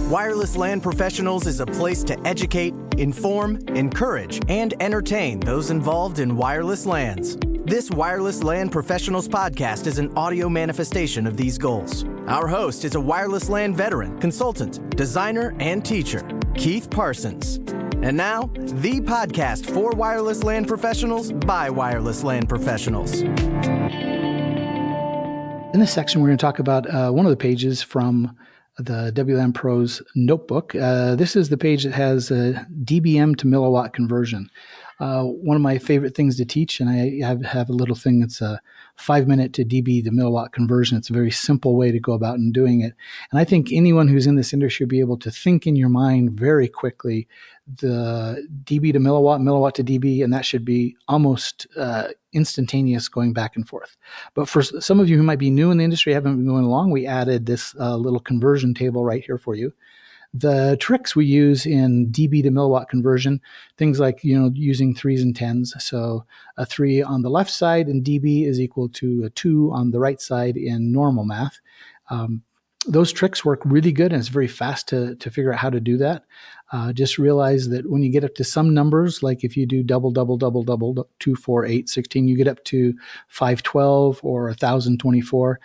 Wireless LAN Professionals is a place to educate, inform, encourage, and entertain those involved in wireless LANs. This Wireless LAN Professionals podcast is an audio manifestation of these goals. Our host is a wireless LAN veteran, consultant, designer, and teacher, Keith Parsons. And now, the podcast for wireless LAN professionals by wireless LAN professionals. In this section, we're going to talk about one of the pages from the WLAN Pros Notebook. This is the page that has a dBm to milliwatt conversion. One of my favorite things to teach, and I have a little thing that's a 5-minute to dB to milliwatt conversion. It's a very simple way to go about and doing it. And I think anyone who's in this industry will be able to think in your mind very quickly the dB to milliwatt, milliwatt to dB, and that should be almost instantaneous going back and forth. But for some of you who might be new in the industry, haven't been going along, we added this little conversion table right here for you. The tricks we use in dB to milliwatt conversion, things like, using 3s and 10s. So a 3 on the left side in dB is equal to a 2 on the right side in normal math. Those tricks work really good, and it's very fast to figure out how to do that. Just realize that when you get up to some numbers, like if you do double, 2, 4, 8, 16, you get up to 512 or 1024.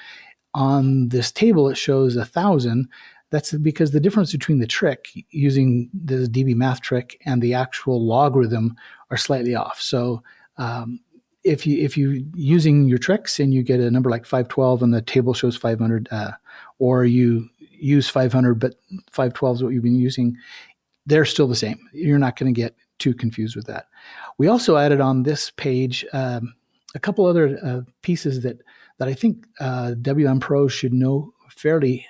On this table, it shows 1000. That's because the difference between the trick using the dB math trick and the actual logarithm are slightly off. So if you using your tricks and you get a number like 512 and the table shows 500, or you use 500 but 512 is what you've been using, they're still the same. You're not going to get too confused with that. We also added on this page a couple other pieces that I think WLAN pros should know fairly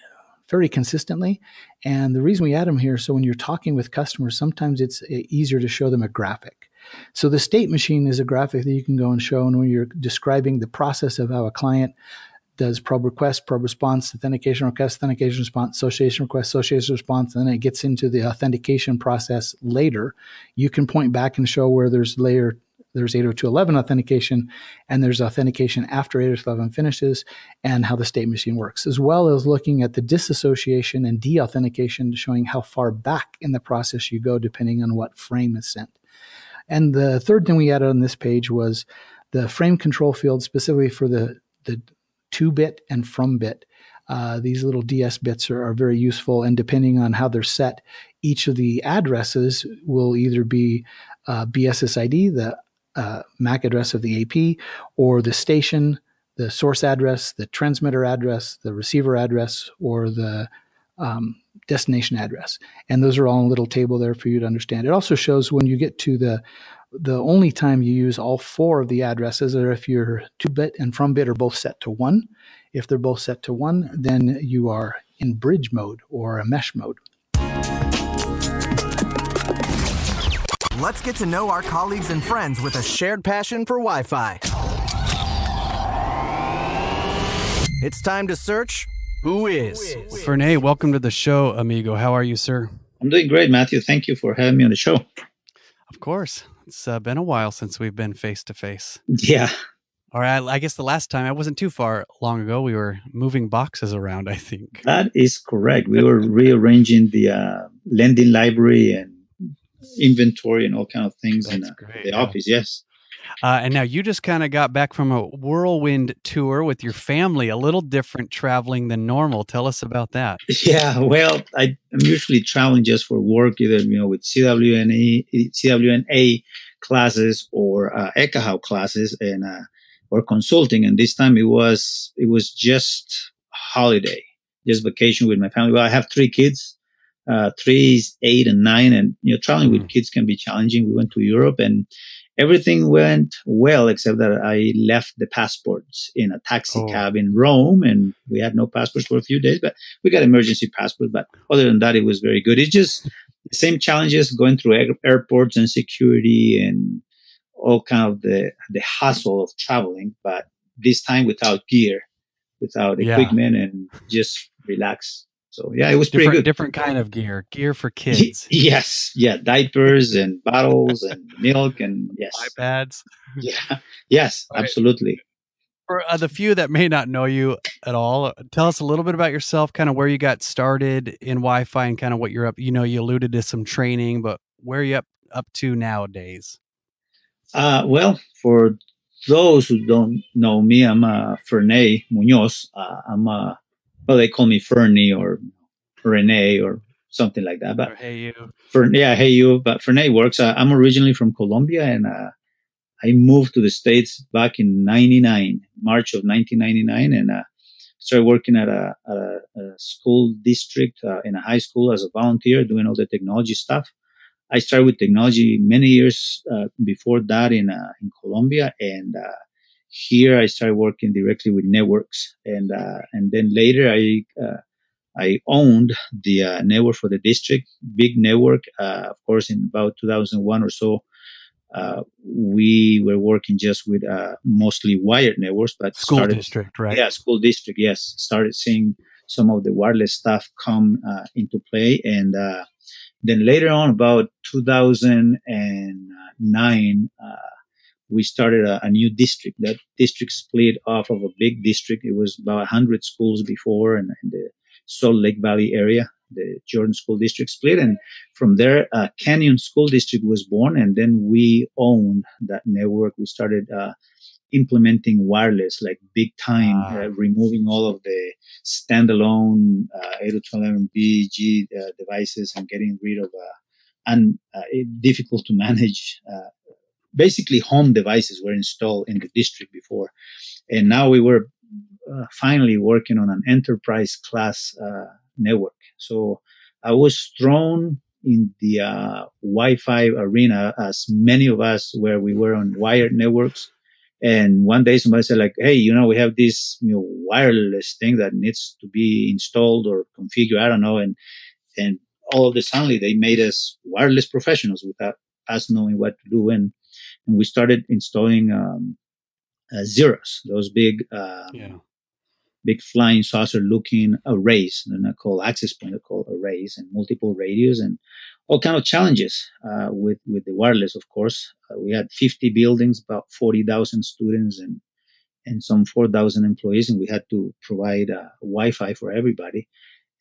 consistently. And the reason we add them here, so when you're talking with customers, sometimes it's easier to show them a graphic. So the state machine is a graphic that you can go and show, and when you're describing the process of how a client does probe request, probe response, authentication request, authentication response, association request, association response, and then it gets into the authentication process later, you can point back and show where there's 802.11 authentication, and there's authentication after 802.11 finishes, and how the state machine works, as well as looking at the disassociation and deauthentication, showing how far back in the process you go depending on what frame is sent. And the third thing we added on this page was the frame control field, specifically for the 2-bit and from bit. These little DS bits are very useful, and depending on how they're set, each of the addresses will either be BSSID, the MAC address of the AP, or the station, the source address, the transmitter address, the receiver address, or the destination address. And those are all in a little table there for you to understand. It also shows when you get to the only time you use all 4 of the addresses are if your 2-bit and from bit are both set to 1. If they're both set to 1, then you are in bridge mode or a mesh mode. Let's get to know our colleagues and friends with a shared passion for Wi-Fi. It's time to search who is. Ferney, welcome to the show, amigo. How are you, sir? I'm doing great, Matthew. Thank you for having me on the show. Of course. It's been a while since we've been face-to-face. Yeah. All right. I guess the last time, I wasn't too far long ago, we were moving boxes around, I think. That is correct. We were rearranging the lending library and inventory and all kind of things in the office. Yes. And now you just kind of got back from a whirlwind tour with your family, a little different traveling than normal. Tell us about that. Yeah, well, I'm usually traveling just for work, either with CWNA classes or ECAHAU classes and or consulting. And this time it was just holiday, just vacation with my family. Well, I have 3 kids, 3, 8, and 9, and traveling with kids can be challenging. We went to Europe and everything went well, except that I left the passports in a taxi cab in Rome, and we had no passports for a few days, but we got emergency passports. But other than that, it was very good. It's just the same challenges going through airports and security and all kind of the hustle of traveling, but this time without gear, without equipment, and just relax. So yeah, it was pretty good. Different kind of gear for kids. Yes, yeah, diapers and bottles and milk and yes, iPads. Yeah, yes, absolutely. For the few that may not know you at all, tell us a little bit about yourself, kind of where you got started in Wi-Fi and kind of what you're up. You alluded to some training, but where are you up to nowadays? Well, for those who don't know me, I'm Ferney Munoz. Well, they call me Ferney or Rene or something like that. But Or hey, you. hey you. But Ferney works. I'm originally from Colombia, and I moved to the States back in '99, March of 1999, and started working at a school district in a high school as a volunteer, doing all the technology stuff. I started with technology many years before that in Colombia, and here I started working directly with networks, and then later I owned the network for the district, big network. Of course, in about 2001 or so, we were working just with mostly wired networks, but School started, district, right? yeah, school district, yes, started seeing some of the wireless stuff come into play, and then later on, about 2009, we started a new district. That district split off of a big district. It was about 100 schools before, and in the Salt Lake Valley area, the Jordan School District split. And from there, Canyon School District was born. And then we owned that network. We started implementing wireless like big time, removing all of the standalone 802.11b G devices and getting rid of difficult to manage. Basically, home devices were installed in the district before, and now we were finally working on an enterprise class network. So I was thrown in the Wi-Fi arena, as many of us where we were on wired networks. And one day somebody said like, hey, we have this wireless thing that needs to be installed or configured. I don't know. And all of a sudden they made us wireless professionals without us knowing what to do. And we started installing zeros, those big flying saucer looking arrays. They're not called access point, they're called arrays, and multiple radios and all kind of challenges with the wireless, of course. We had 50 buildings, about 40,000 students and some 4,000 employees, and we had to provide Wi-Fi for everybody.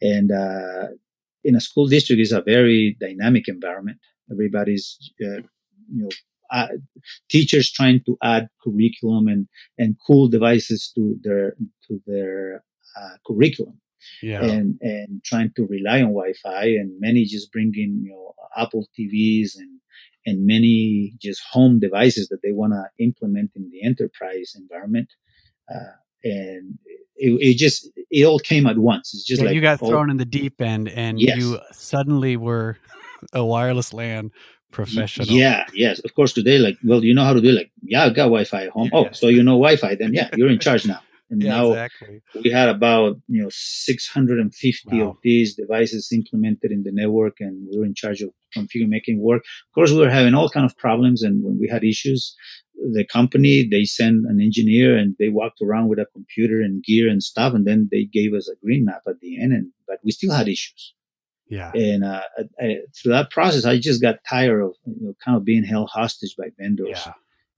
And in a school district is a very dynamic environment. Everybody's, uh, teachers trying to add curriculum and cool devices to their curriculum, Yeah. and trying to rely on Wi-Fi, and many just bringing Apple TVs and many just home devices that they want to implement in the enterprise environment. And it all came at once. It's just like you got thrown in the deep end, and yes. you suddenly were a wireless LAN professional. Yeah, yes. Of course, today, like, well, you know how to do it. Like, yeah, I've got Wi-Fi at home. Yeah, Oh, yes. so you know Wi-Fi? Then yeah, you're in charge now. And Yeah, now exactly. we had about 650 of these devices implemented in the network, and we were in charge of configuring, making work. Of course, we were having all kind of problems, and when we had issues, the company, they sent an engineer and they walked around with a computer and gear and stuff, and then they gave us a green map at the end. But we still had issues. Yeah. And through that process, I just got tired of kind of being held hostage by vendors. Yeah.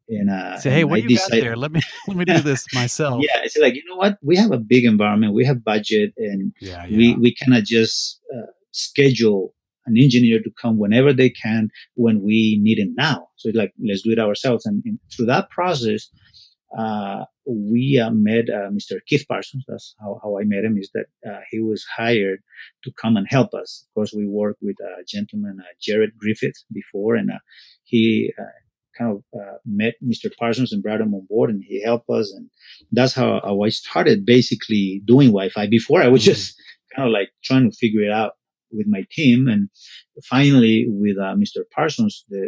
And Say, hey, what do you got there? Let me do this myself. Yeah, it's like, you know what? We have a big environment, we have budget, and we cannot just schedule an engineer to come whenever they can when we need him now. So it's like, let's do it ourselves. And through that process, we met Mr. Keith Parsons. That's how I met him, is that he was hired to come and help us. Of course, we worked with a gentleman, Jared Griffith, before, and he kind of met Mr. Parsons and brought him on board, and he helped us. And that's how I started basically doing Wi-Fi. Before, I was just kind of like trying to figure it out with my team. And finally, with Mr. Parsons, they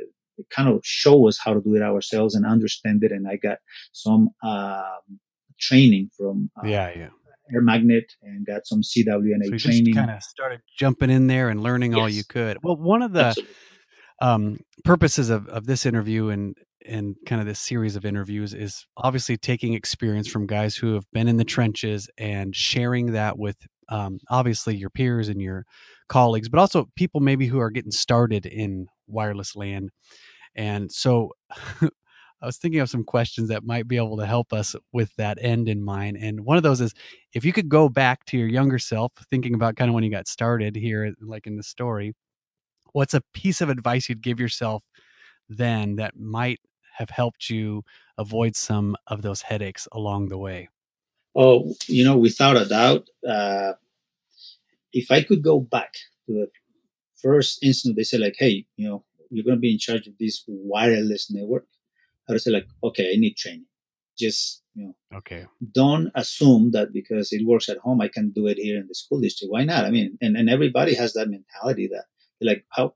kind of show us how to do it ourselves and understand it. And I got some training from Air Magnet, and got some CWNA so training. Just kind of started jumping in there and learning all you could. Well, one of the purposes of this interview and kind of this series of interviews is obviously taking experience from guys who have been in the trenches and sharing that with obviously your peers and your colleagues, but also people maybe who are getting started in wireless LAN. And so I was thinking of some questions that might be able to help us with that end in mind. And one of those is, if you could go back to your younger self, thinking about kind of when you got started here, like in the story, what's a piece of advice you'd give yourself then that might have helped you avoid some of those headaches along the way? Oh, without a doubt, if I could go back to the first instant, they say like, hey, you're going to be in charge of this wireless network. I would say like, okay, I need training. Just, Okay. don't assume that because it works at home, I can do it here in the school district. Why not? I mean, and everybody has that mentality that like, how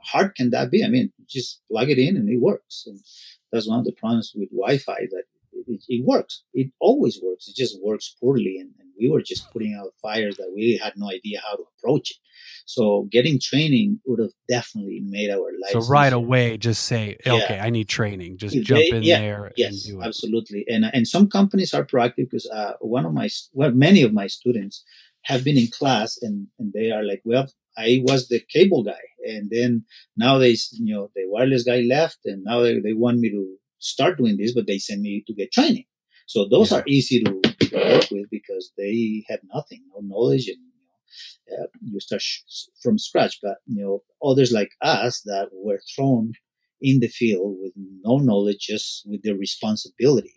hard can that be? I mean, just plug it in and it works. And that's one of the problems with Wi-Fi, that it works. It always works. It just works poorly. And we were just putting out fires that we had no idea how to approach it. So getting training would have definitely made our So lives right easier. away, just say, Yeah. okay, I need training. Just jump in there and Yes, do it. absolutely. And some companies are proactive because many of my students have been in class and they are like, well, I was the cable guy, and then now the wireless guy left, and now they want me to start doing this, but they send me to get training. So those Yeah. are easy to work with because they have nothing, no knowledge, and you start from scratch. But others like us that were thrown in the field with no knowledge, just with the responsibility,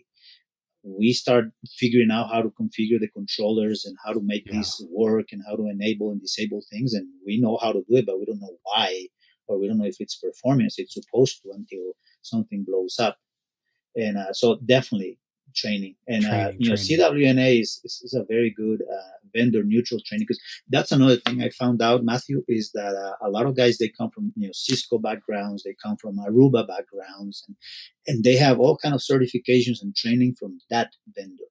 we start figuring out how to configure the controllers and how to make Yeah. this work and how to enable and disable things. And we know how to do it, but we don't know why, or we don't know if it's performing as it's supposed to until something blows up. And so definitely training. And Training. CWNA is a very good vendor neutral training, because that's another thing I found out, Matthew, is that a lot of guys, they come from Cisco backgrounds, they come from Aruba backgrounds, and they have all kind of certifications and training from that vendor.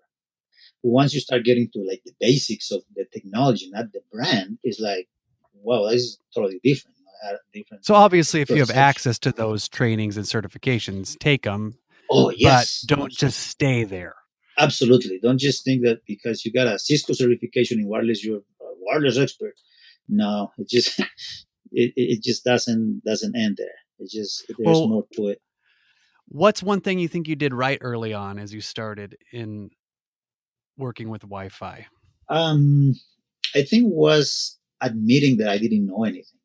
Once you start getting to like the basics of the technology, not the brand, is like, wow, this is totally different. I had a different So obviously, if you have perception. access to those trainings and certifications, take them, Oh but yes, don't just stay there. absolutely. Don't just think that because you got a Cisco certification in wireless, you're a wireless expert. No, it just it just doesn't end there. There's Well, more to it. what's one thing you think you did right early on as you started in working with Wi-Fi? I think was admitting that I didn't know anything.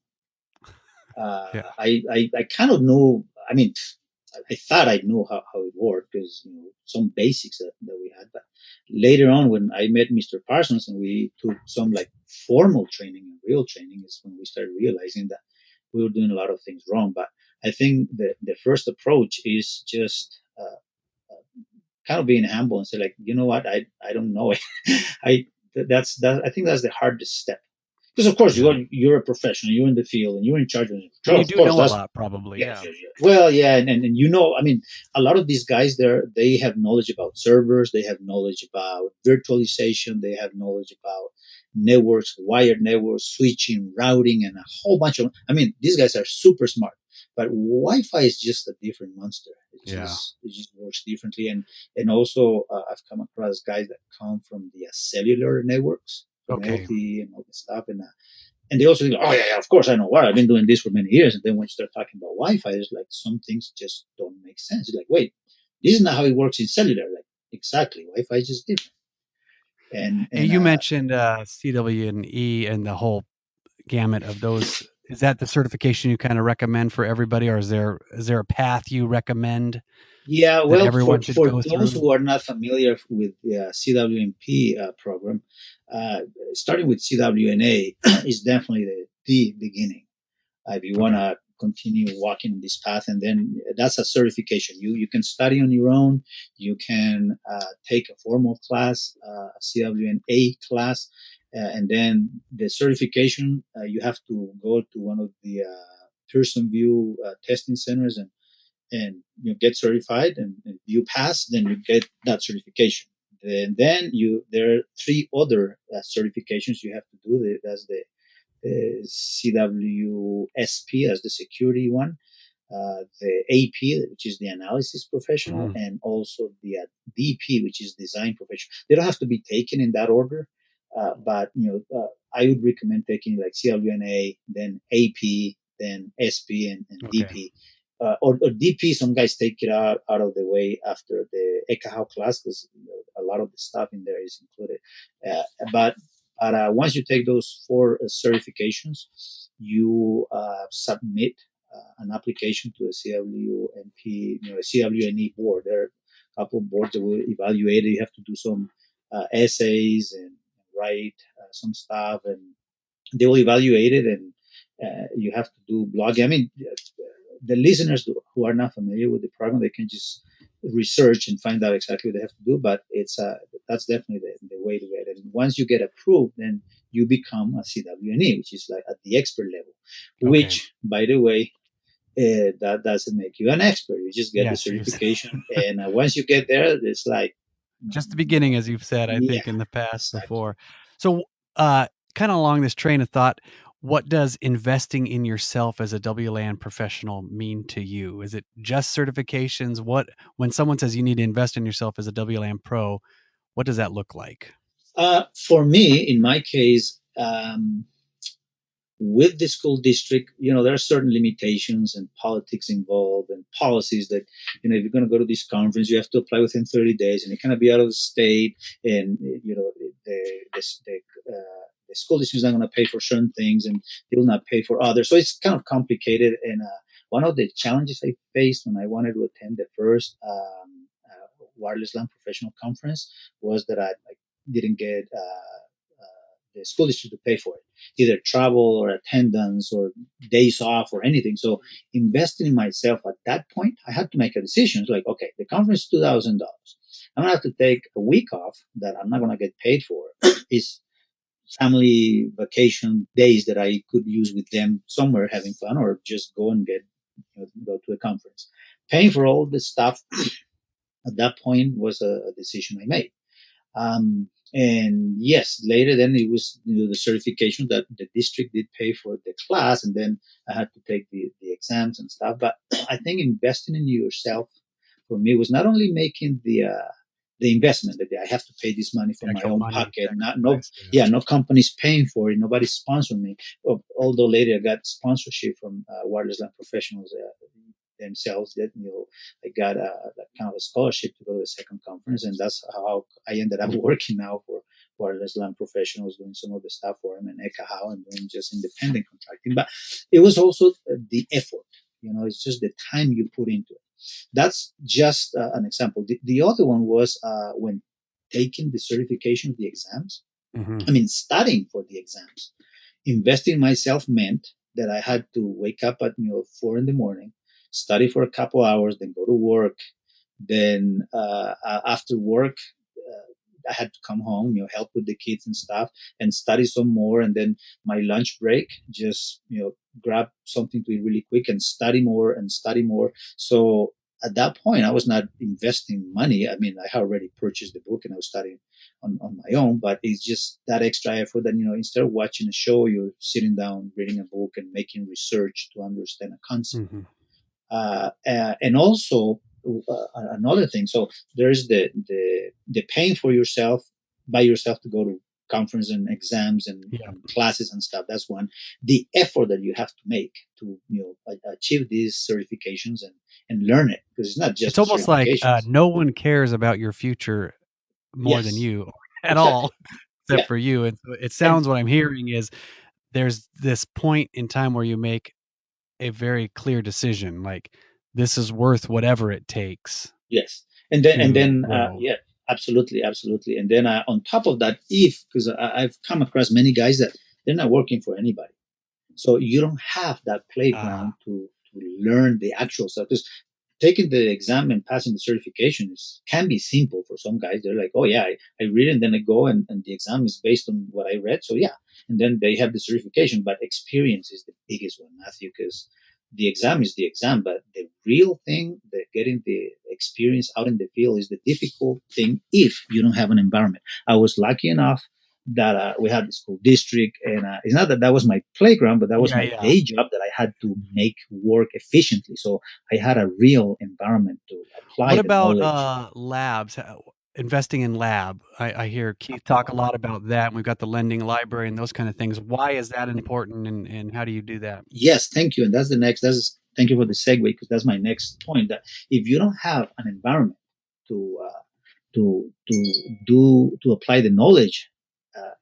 Yeah. I kind of knew. I mean, I thought I knew how it worked because some basics that we had. But later on, when I met Mr. Parsons and we took some like formal training and real training, is when we started realizing that we were doing a lot of things wrong. But I think the first approach is just kind of being humble and say like, you know what, I don't know it. I think that's the hardest step. Because of course Yeah. you're a professional, you're in the field, and you're in charge of the And control. you Of do course, know a that's lot, probably. yes, Yeah. yes, yes. Well, yeah, and I mean, a lot of these guys there, they have knowledge about servers, they have knowledge about virtualization, they have knowledge about networks, wired networks, switching, routing, and a whole bunch of. I mean, these guys are super smart, but Wi-Fi is just a different monster. Yeah. It just works differently, and also I've come across guys that come from the cellular networks, from Okay. LTE and all this stuff, and they also think, oh yeah, of course I know what, I've been doing this for many years. And then when you start talking about Wi-Fi, it's like some things just don't make sense. It's like, wait, this is not how it works in cellular. Like, exactly, Wi-Fi is just different. And And you mentioned CWNE and the whole gamut of those. Is that the certification you kind of recommend for everybody, or is there a path you recommend yeah, that well, everyone should for go those through? who are not familiar with the CWNP program, uh, starting with CWNA is definitely the beginning. If you want Okay. to continue walking in this path, and then that's a certification. You can study on your own. You can take a formal class, a CWNA class, and then the certification. You have to go to one of the Pearson View testing centers and you get certified, and you pass, then you get that certification. And then there are three other certifications you have to do. That's the CWSP as the security one, the AP, which is the analysis professional, Mhm. and also the DP, which is design professional. They don't have to be taken in that order, but I would recommend taking like CWNA, then AP, then SP, and Okay. DP. or DP. Some guys take it out of the way after the Ekahau class because a lot of the stuff in there is included. But once you take those 4 certifications, you submit an application to the CWNP, CWNE board. There are a couple of boards that will evaluate it. You have to do some essays and write some stuff, and they will evaluate it, and you have to do blogging. I mean, the listeners who are not familiar with the program, they can just research and find out exactly what they have to do. But it's that's definitely the way to get it. And once you get approved, then you become a CWNE, which is like at the expert level. Okay. Which, by the way, that doesn't make you an expert. You just get the certification, and once you get there, it's like just the beginning, as you've said, I think in the past before. So, kind of along this train of thought, what does investing in yourself as a WLAN professional mean to you? Is it just certifications? When someone says you need to invest in yourself as a WLAN pro, what does that look like? For me, in my case, with the school district, there are certain limitations and politics involved and policies that, if you're going to go to this conference, you have to apply within 30 days and you cannot be out of the state. And, the school district is not going to pay for certain things and they will not pay for others. So it's kind of complicated. And one of the challenges I faced when I wanted to attend the first Wireless LAN Professional Conference was that I didn't get the school district to pay for it, either travel or attendance or days off or anything. So investing in myself at that point, I had to make a decision. It's like, okay, the conference is $2,000. I'm going to have to take a week off that I'm not going to get paid for. It's family vacation days that I could use with them somewhere having fun, or just go and go to a conference. Paying for all this stuff at that point was a decision I made. And yes, later then it was the certification that the district did pay for the class, and then I had to take the exams and stuff. But I think investing in yourself for me was not only making the investment that I have to pay this money from my own pocket. No company's paying for it. Nobody's sponsoring me. Although later I got sponsorship from Wireless LAN professionals themselves. That I got a kind of a scholarship to go to the second conference, and that's how I ended up working now for Wireless LAN professionals, doing some of the stuff for them and Ekahau and doing just independent contracting. But it was also the effort. It's just the time you put into it. That's just an example. The other one was when taking the certification, the exams. Mm-hmm. I mean, studying for the exams. Investing in myself meant that I had to wake up at 4 a.m, study for a couple hours, then go to work. Then after work, I had to come home, help with the kids and stuff, and study some more. And then my lunch break, just grab something to eat really quick and study more and study more. So at that point, I was not investing money. I mean, I had already purchased the book and I was studying on my own, but it's just that extra effort that, instead of watching a show, you're sitting down, reading a book and making research to understand a concept. Mm-hmm. And also another thing. So there's the paying for yourself by yourself to go to conference and exams and classes and stuff. That's one. The effort that you have to make to achieve these certifications and learn it, because it's not just. It's almost like no one cares about your future more than you at all, except for you. And so it sounds, what I'm hearing is there's this point in time where you make a very clear decision, like this is worth whatever it takes. Yes, and then absolutely. And then on top of that, because I've come across many guys that they're not working for anybody, so you don't have that playground to learn the actual stuff. Because taking the exam and passing the certification can be simple for some guys. They're like, oh yeah, I read it and then I go and the exam is based on what I read. So yeah, and then they have the certification. But experience is the biggest one, Matthew, because the exam is the exam, but the real thing, getting the experience out in the field, is the difficult thing if you don't have an environment. I was lucky enough that we had the school district, and it's not that was my playground, but that was my day job that I had to make work efficiently. So I had a real environment to apply. What about labs? Investing in lab. I hear Keith talk a lot about that. We've got the lending library and those kind of things. Why is that important, and how do you do that? Yes, thank you. And that's the next. That's thank you for the segue, because that's my next point. That if you don't have an environment to to apply the knowledge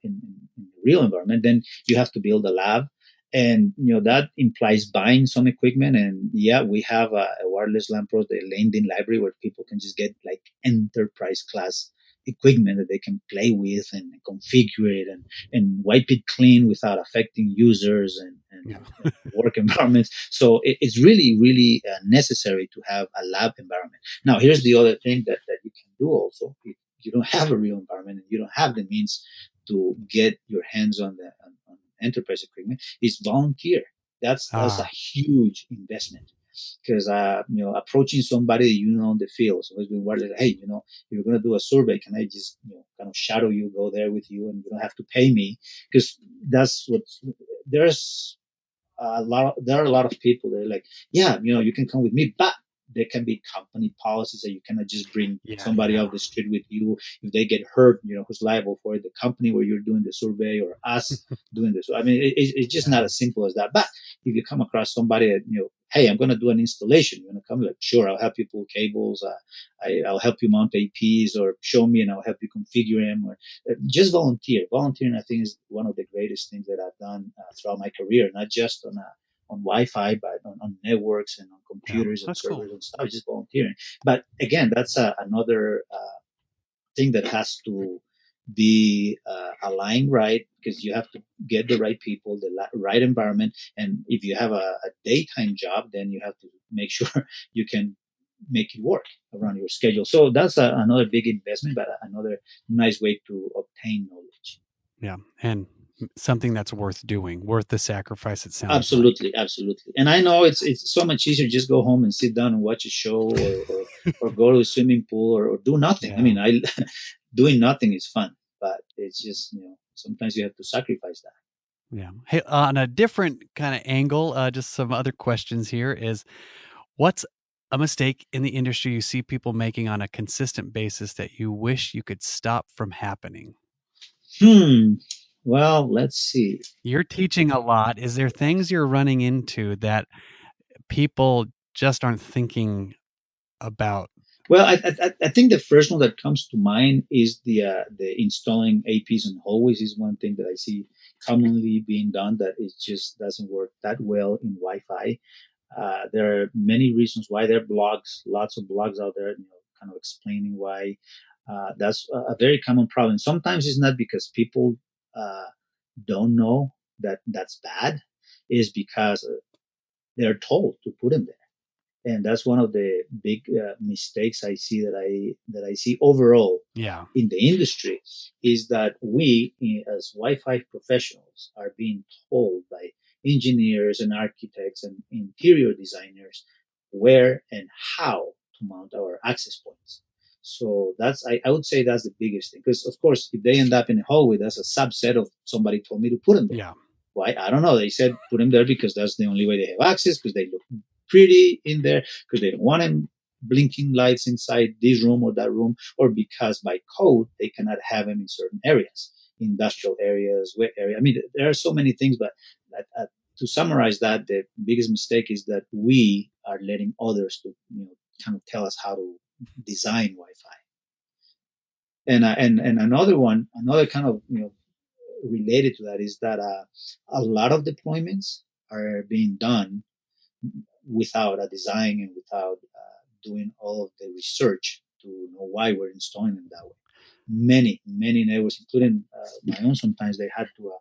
in the real environment, then you have to build a lab, and that implies buying some equipment. And yeah, we have a wireless LAN Pros, the LAN library, where people can just get like enterprise class equipment that they can play with and configure it and wipe it clean without affecting users and work environments. So it's really, really necessary to have a lab environment. Now, here's the other thing that you can do also. If you don't have a real environment and you don't have the means to get your hands on the on enterprise equipment, is volunteer. That's a huge investment, because approaching somebody in the field, so it's been like, hey, if you're going to do a survey, can I just kind of shadow you, go there with you, and you don't have to pay me? Because that's what there's there are a lot of people that are like, yeah, you can come with me, but there can be company policies that you cannot just bring somebody off the street with you. If they get hurt, who's liable for it? The company where you're doing the survey, or us doing this? I mean, it's just not as simple as that. But if you come across somebody that, hey, I'm going to do an installation, you want to come? Like, sure, I'll help you pull cables. I'll help you mount APs, or show me and I'll help you configure them. Or just volunteer. Volunteering, I think, is one of the greatest things that I've done throughout my career, not just on Wi-Fi, but on networks and on computers and servers and stuff, just volunteering. But again, that's another thing that has to be aligned right, because you have to get the right people, the right environment. And if you have a daytime job, then you have to make sure you can make it work around your schedule. So that's another big investment, but another nice way to obtain knowledge. Yeah. And something that's worth doing, worth the sacrifice, it sounds absolutely like. Absolutely. And I know it's so much easier, just go home and sit down and watch a show, or go to a swimming pool, or do nothing. I mean, doing nothing is fun, but it's just, sometimes you have to sacrifice that. Yeah. Hey, on a different kind of angle, just some other questions here is, what's a mistake in the industry you see people making on a consistent basis that you wish you could stop from happening? Well, let's see. You're teaching a lot. Is there things you're running into that people just aren't thinking about? Well, I think the first one that comes to mind is the installing APs in hallways is one thing that I see commonly being done, that it just doesn't work that well in Wi-Fi. There are many reasons why. There are blogs, lots of blogs out there, kind of explaining why. That's a very common problem. Sometimes it's not because people don't know that that's bad, is because they're told to put them there. And that's one of the big mistakes I see that I see overall in the industry, is that we as Wi-Fi professionals are being told by engineers and architects and interior designers where and how to mount our access points. So that's I would say that's the biggest thing, because of course if they end up in a hallway, that's a subset of somebody told me to put them there. Yeah. Why? I don't know. They said put them there because that's the only way they have access, because they look pretty in there, because they don't want them blinking lights inside this room or that room, or because by code they cannot have them in certain areas, industrial areas, wet area. I mean, there are so many things, but to summarize that, the biggest mistake is that we are letting others to kind of tell us how to design Wi-Fi. And another kind of related to that is that a lot of deployments are being done without a design and without doing all of the research to know why we're installing them that way. Many networks, including my own, sometimes they had to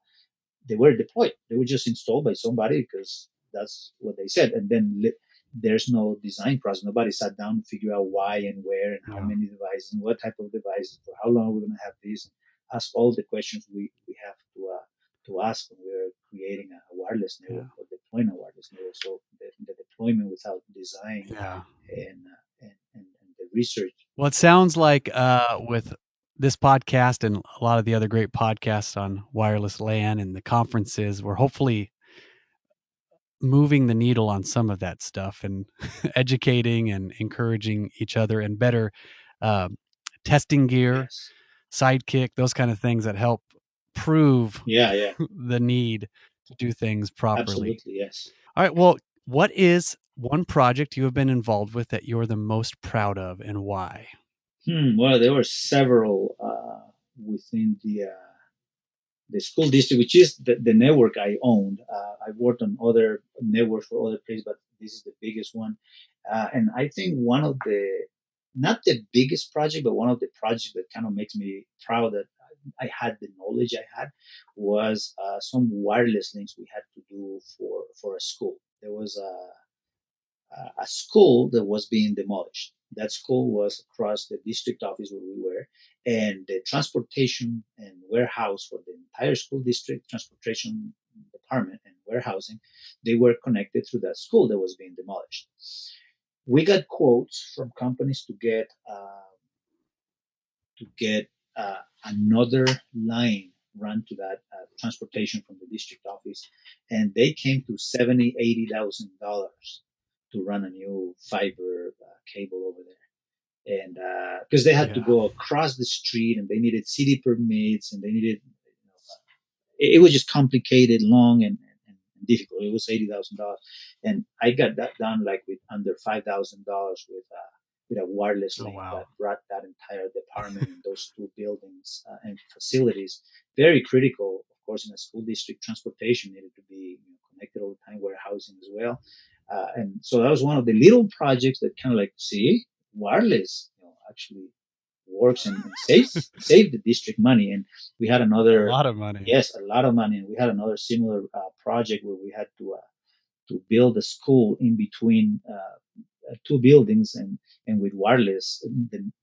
they were deployed. They were just installed by somebody because that's what they said, and then there's no design process. Nobody sat down to figure out why and where and how many devices and what type of devices, for how long we're going to have these. Ask all the questions we have to ask when we're creating a wireless network or deploying a wireless network. So the deployment without design and the research. Well, it sounds like with this podcast and a lot of the other great podcasts on wireless LAN and the conferences, we're hopefully moving the needle on some of that stuff and educating and encouraging each other, and better testing gear, Sidekick, those kind of things that help prove the need to do things properly. Absolutely, yes. All right. Well, what is one project you have been involved with that you're the most proud of, and why? Well, there were several within the school district, which is the network I owned. I worked on other networks for other places, but this is the biggest one. And I think one of not the biggest project, but one of the projects that kind of makes me proud that I had the knowledge I had was some wireless links we had to do for a school. There was a school that was being demolished. That school was across the district office where we were, and the transportation and warehouse for the entire school district, transportation department and warehousing, they were connected through that school that was being demolished. We got quotes from companies to get another line run to that transportation from the district office, and they came to $80,000 to run a new fiber cable over there, and because they had to go across the street, and they needed city permits, and they needed, it was just complicated, long, and difficult. It was $80,000, and I got that done like with under $5,000 with a wireless link that brought that entire department and those two buildings and facilities. Very critical, of course, in a school district. Transportation needed to be connected all the time, warehousing as well. And so that was one of the little projects that kind of like, see, wireless actually works and saves the district money. And we had another, a lot of money. Yes, a lot of money. And we had another similar project where we had to build a school in between two buildings, and with wireless,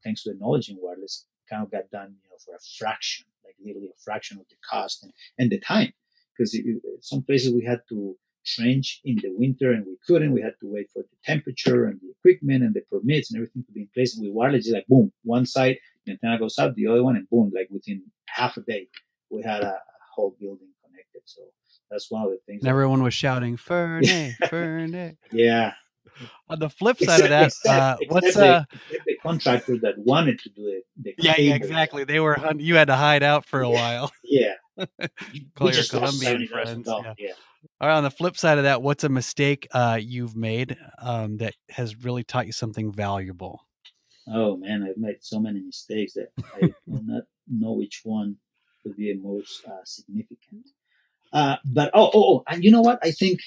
thanks to the knowledge in wireless, kind of got done, for a fraction, like literally a fraction of the cost and the time. Because some places we had to trench in the winter and we couldn't. We had to wait for the temperature and the equipment and the permits and everything to be in place. And with wireless, it's like boom, one side, the antenna goes up, the other one, and boom, like within half a day, we had a whole building connected. So that's one of the things. And everyone was shouting, Ferney, Ferney. Yeah. On the flip side of that, what's the contractor that wanted to do it? Yeah, exactly. They were you had to hide out for a while. Yeah, Call your Colombian friends. Yeah. All right. On the flip side of that, what's a mistake you've made that has really taught you something valuable? Oh man, I've made so many mistakes that I do not know which one would be the most significant. But and you know what? I think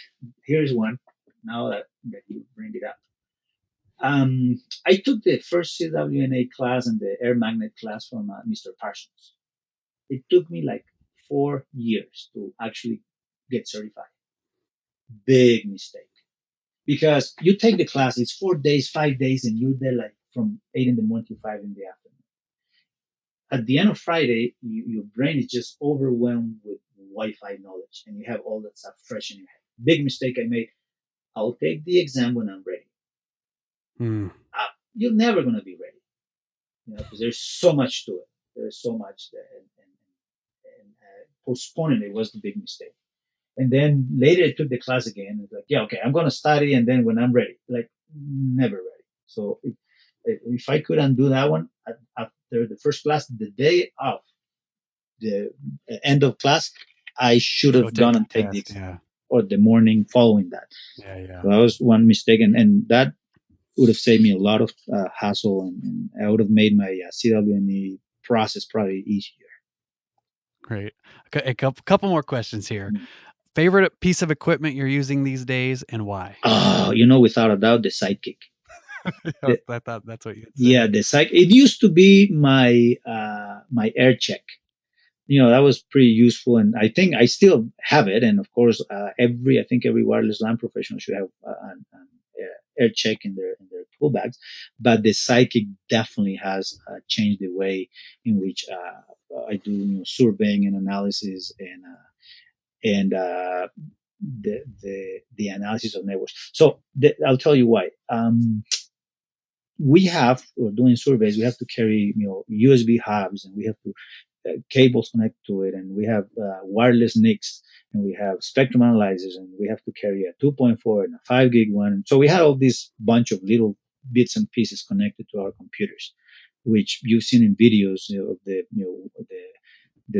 here's one. Now that you bring it up, I took the first CWNA class and the air magnet class from Mr. Parsons. It took me like 4 years to actually get certified. Big mistake. Because you take the class, it's 4 days, 5 days, and you're there like from 8 in the morning to 5 in the afternoon. At the end of Friday, your brain is just overwhelmed with Wi-Fi knowledge, and you have all that stuff fresh in your head. Big mistake I made. I'll take the exam when I'm ready. You're never going to be ready, because there's so much to it. There's so much there, and postponing it was the big mistake. And then later I took the class again. It's like, yeah, okay, I'm going to study, and then when I'm ready, like never ready. So if I could undo that one after the first class, the day of the end of class, I should have gone and take the exam, or the morning following that. Yeah. So that was one mistake, and that would have saved me a lot of hassle, and I would have made my CWNE process probably easier. Great. A couple more questions here. Favorite piece of equipment you're using these days, and why? Oh, without a doubt, the Sidekick. I thought that's what you said. Yeah, the Sidekick. It used to be my my air check. That was pretty useful, and I think I still have it. And of course, I think every wireless LAN professional should have an air check in their tool bags. But the Sidekick definitely has changed the way in which I do surveying and analysis and the analysis of networks. So I'll tell you why. We're doing surveys. We have to carry USB hubs, and we have to cables connect to it, and we have wireless NICs, and we have spectrum analyzers, and we have to carry a 2.4 and a 5 gig one. So we had all this bunch of little bits and pieces connected to our computers, which you've seen in videos of the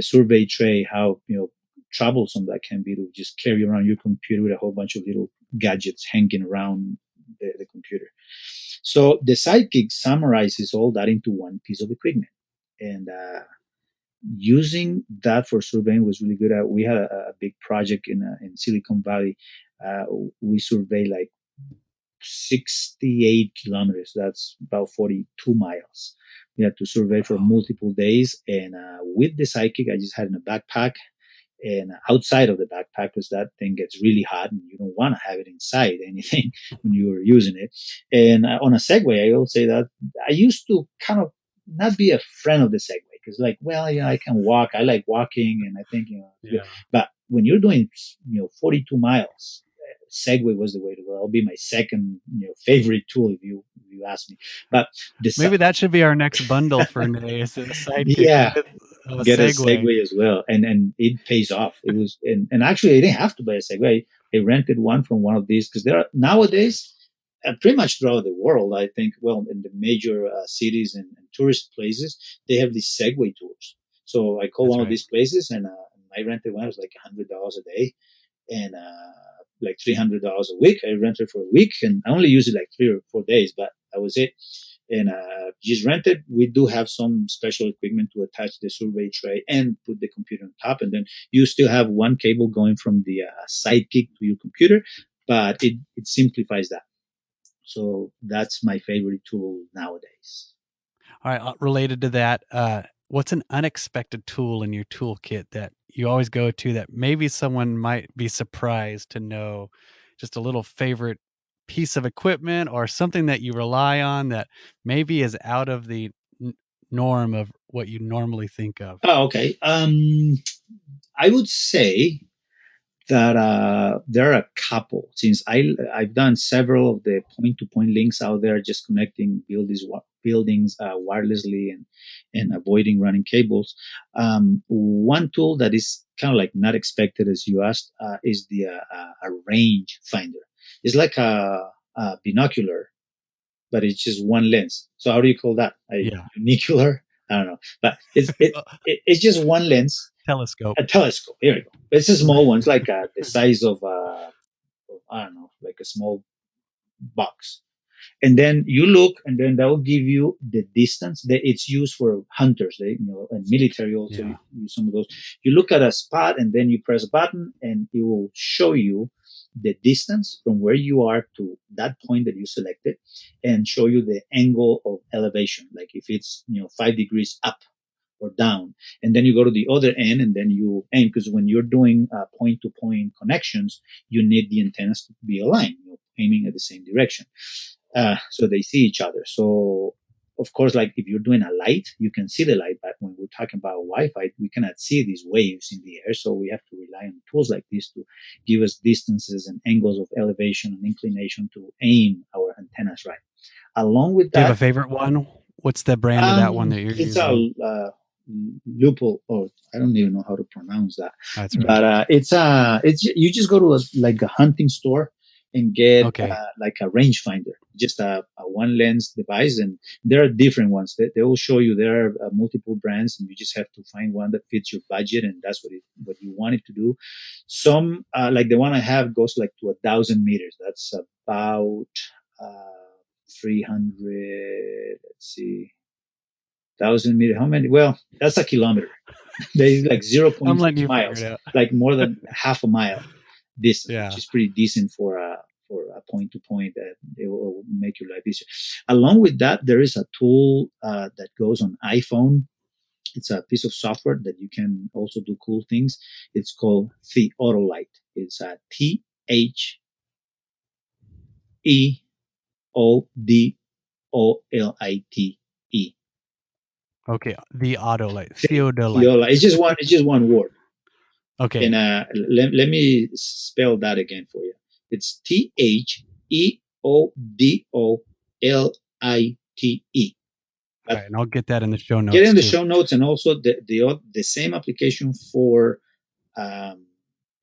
survey tray, how troublesome that can be to just carry around your computer with a whole bunch of little gadgets hanging around the computer. So the Sidekick summarizes all that into one piece of equipment. And using that for surveying was really good. We had a big project in Silicon Valley. We surveyed like 68 kilometers. That's about 42 miles. We had to survey for multiple days. And with the Sidekick, I just had in a backpack. And outside of the backpack, because that thing gets really hot and you don't want to have it inside anything when you were using it. And on a Segway, I will say that I used to kind of not be a friend of the Segway because, like, well, I can walk. I like walking, and I think Yeah. But when you're doing 42 miles, Segway was the way to go. That'll be my second favorite tool if you ask me. But maybe that should be our next bundle for Nay, is a Sidekick with a get Segway. a Segway as well, and it pays off. It was and actually I didn't have to buy a Segway. I rented one from one of these because there are nowadays pretty much throughout the world. I think in the major cities and tourist places they have these Segway tours. So I call one of these places and I rented one. It was like $100 a day and like $300 a week. I rented for a week and I only used it like 3 or 4 days, but that was it. And just rent it. We do have some special equipment to attach the survey tray and put the computer on top. And then you still have one cable going from the Sidekick to your computer, but it simplifies that. So that's my favorite tool nowadays. All right. Related to that, what's an unexpected tool in your toolkit that you always go to that maybe someone might be surprised to know? Just a little favorite piece of equipment or something that you rely on that maybe is out of the norm of what you normally think of? Oh, okay. I would say that there are a couple, since I've done several of the point-to-point links out there, just connecting buildings wirelessly and avoiding running cables. One tool that is kind of like not expected, as you asked, is the a range finder. It's like a binocular, but it's just one lens. So how do you call that? Unicular? I don't know, but it's just one lens. Telescope. A telescope. Here we go. It's a small one. It's like the size of I don't know, like a small box. And then you look, and then that will give you the distance that it's used for hunters. And military also use some of those. You look at a spot, and then you press a button, and it will show you the distance from where you are to that point that you selected, and show you the angle of elevation. Like if it's 5 degrees up or down, and then you go to the other end, and then you aim, because when you're doing point-to-point connections, you need the antennas to be aligned, aiming at the same direction, so they see each other. So, of course, like if you're doing a light, you can see the light, but when we're talking about Wi-Fi, we cannot see these waves in the air, so we have to rely on tools like this to give us distances and angles of elevation and inclination to aim our antennas right. Along with that, do you have a favorite one? What's the brand of that one that you're using? It's Lupol, or I don't even know how to pronounce that. That's right. But it's you just go to a hunting store and get like a rangefinder, just a one lens device, and there are different ones. They will show you there are multiple brands, and you just have to find one that fits your budget, and that's what you want it to do. Some like the one I have goes like to 1,000 meters. That's about 300. Let's see. 1,000 meters. How many? Well, that's a kilometer. There's like 0.6 miles, like more than half a mile distance, which is pretty decent for a point-to-point. That it will make your life easier. Along with that, there is a tool that goes on iPhone. It's a piece of software that you can also do cool things. It's called Theodolite. It's a THEODOLITE. Okay, the Autolite. Theodolite. It's just one word. Okay. And let me spell that again for you. It's THEODOLITE. All right, and I'll get that in the show notes. Get in the show notes, and also the same application for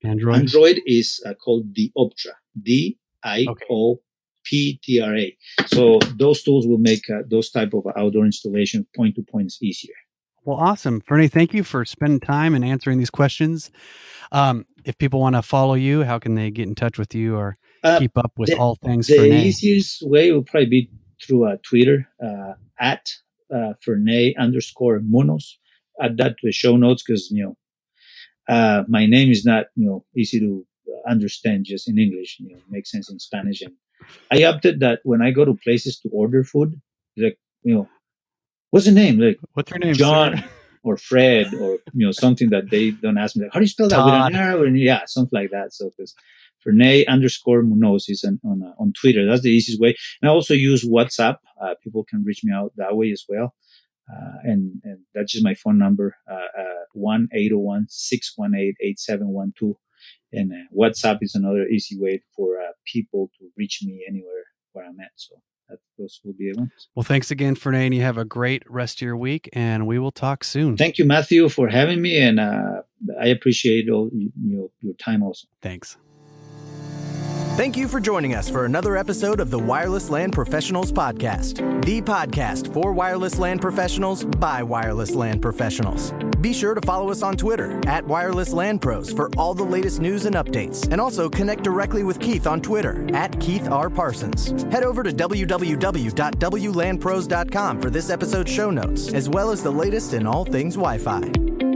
Android is called Dioptra. DIOPTRA. So those tools will make those type of outdoor installation point-to-points easier. Well, awesome. Ferney, thank you for spending time and answering these questions. If people want to follow you, how can they get in touch with you or keep up with all things the Ferney? easiest way will probably be through Twitter at Ferney _Munoz. Add that to the show notes because my name is not easy to understand just in English. It makes sense in Spanish, and I opted that when I go to places to order food, like what's the name? Like What's your name, John sir? or Fred or something that they don't ask me. Like, how do you spell that? Todd. With an R? Yeah, something like that. So because Ferney _Munoz is on Twitter. That's the easiest way. And I also use WhatsApp. People can reach me out that way as well. And that's just my phone number, 1-801-618-8712. And WhatsApp is another easy way for people to reach me anywhere where I'm at. So those will be the ones. Well, thanks again, Ferney, and you have a great rest of your week, and we will talk soon. Thank you, Matthew, for having me, and I appreciate all your time also. Thanks. Thank you for joining us for another episode of the Wireless LAN Professionals Podcast, the podcast for wireless LAN professionals by wireless LAN professionals. Be sure to follow us on Twitter at Wireless LAN Pros for all the latest news and updates, and also connect directly with Keith on Twitter at Keith R. Parsons. Head over to www.wlanpros.com for this episode's show notes, as well as the latest in all things Wi-Fi.